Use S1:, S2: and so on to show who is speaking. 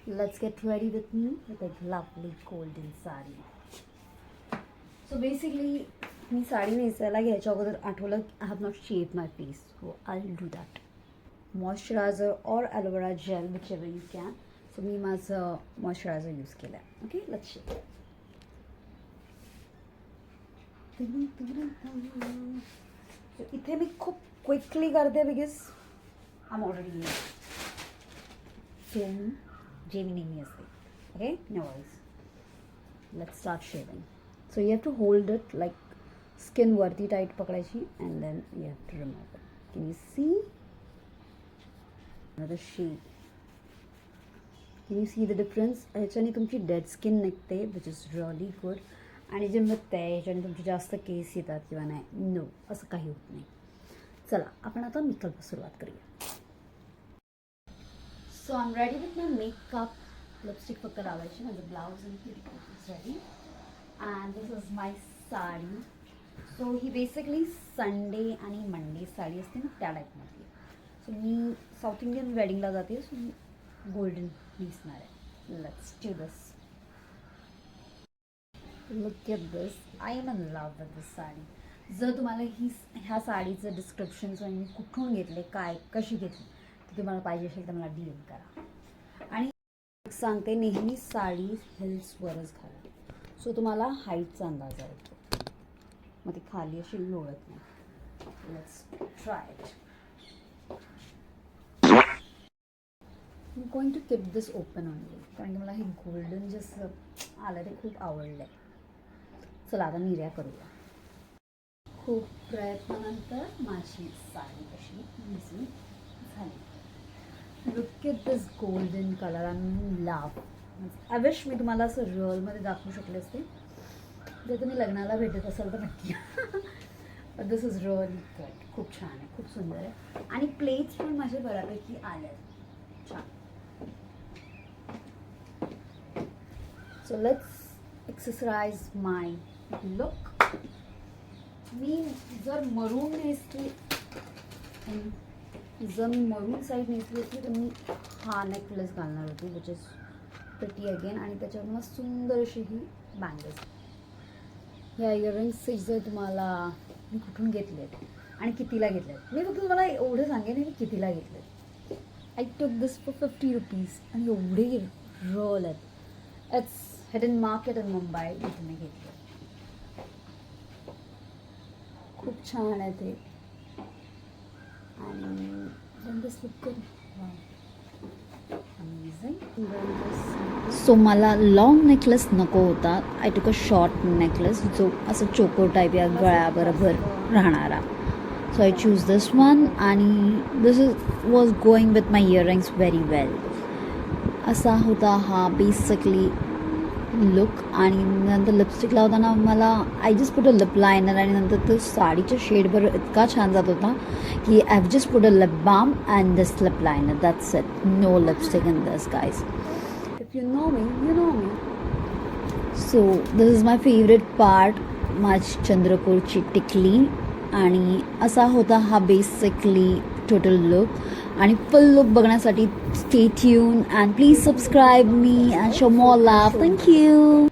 S1: let's get ready with me with a lovely golden saree. So basically मी साडी नेसायला घ्यायच्या अगोदर आठवलं I have not shaved my face, so I'll do that. Moisturizer or aloe vera gel, whichever you can. So मी माझं moisturizer use केलं आहे. Okay, let's shave. So इथे मी खूप quickly करते because I'm already late. So जे मी नेहमी असते. Okay, no worries. Let's start shaving. So you have to hold it like skin वरती tight पकडायची and then you have to remove it. Can you see? Another shade. Can you see the difference? ह्याच्याने तुमची dead skin निघते, which is really good. आणि जे मिळतं आहे ह्याच्याने तुमचे जास्त केस येतात किंवा नाही, नो असं काही होत नाही. चला आपण आता मेकअपला सुरुवात करूया. So I'm ready with my makeup. Lipstick फक्त लावायची, माझं ब्लाउज आणि petticoat is ready. And this is my sari. So ही बेसिकली संडे आणि मंडे साडी असते ना त्या टाईपमधली. सो मी साऊथ इंडियन वेडिंगला जाते, सो मी गोल्डन नेसणार आहे. Let's do this. Look at this. I am in love with this sari. जर तुम्हाला ह्या साडीचं डिस्क्रिप्शन मी कुठून घेतले, काय कशी घेतली ते तुम्हाला पाहिजे असेल तर मला DM करा. आणि सांगते नेहमी साडी हिल्सवरच घाला, सो तुम्हाला हाईटचा अंदाज येतो, मग ती खाली अशी लोळत नाही. Let's try it. I am going to keep this open only, कारण की मला हे गोल्डन जसं आलं ते खूप आवडलं आहे. चला आता निर्या करूया. खूप प्रयत्नानंतर माझी साडी अशी नेसून झाली. Look at this golden colour. I am love. I wish me तुम्हाला असं रिअलमध्ये दाखवू शकले असते. जर तुम्ही लग्नाला भेटत असाल तर नक्की. But this is really good. खूप छान आहे, खूप सुंदर आहे. आणि प्लेट्स पण माझे बऱ्यापैकी आले आहेत छान. So let's exercise my look. मी जर मरून नेसली, जर मी मरून साईड नेसली असली तर मी हा नेकलेस घालणार होती, विच इज प्रिटी अगेन. आणि त्याच्यावर मला सुंदर अशी ही बँगल्स. ह्या इयरिंग्सचे जर तुम्हाला मी कुठून घेतले आहेत आणि कितीला घेतले आहेत, मी फक्त तुम्हाला एवढं सांगेन मी कितीला घेतले. I took this for 50 rupees आणि एवढे रोल आहेत. It's hidden market in Mumbai, इथे मी घेतले. खूप छान आहे ते. आणि सो मला लॉंग नेकलेस नको होता. I took a short necklace जो असं चोको टाईप या गळ्याबरोबर राहणारा. So I choose this one आणि this was going with my earrings very well. असा होता हा बेसिकली लुक. आणि नंतर लिपस्टिक लावताना मला I just put a lip liner आणि नंतर तो साडीच्या शेडवर इतका छान जात होता की I have just put a lip balm and this lip liner. That's it. No lipstick in this guys. If you know me, you know me. So this is my favourite part, माझी चंद्रकोरची टिकली. आणि असा होता हा basically total look. आणि फुल look बघण्यासाठी stay tune and please subscribe me and show more love. Thank you.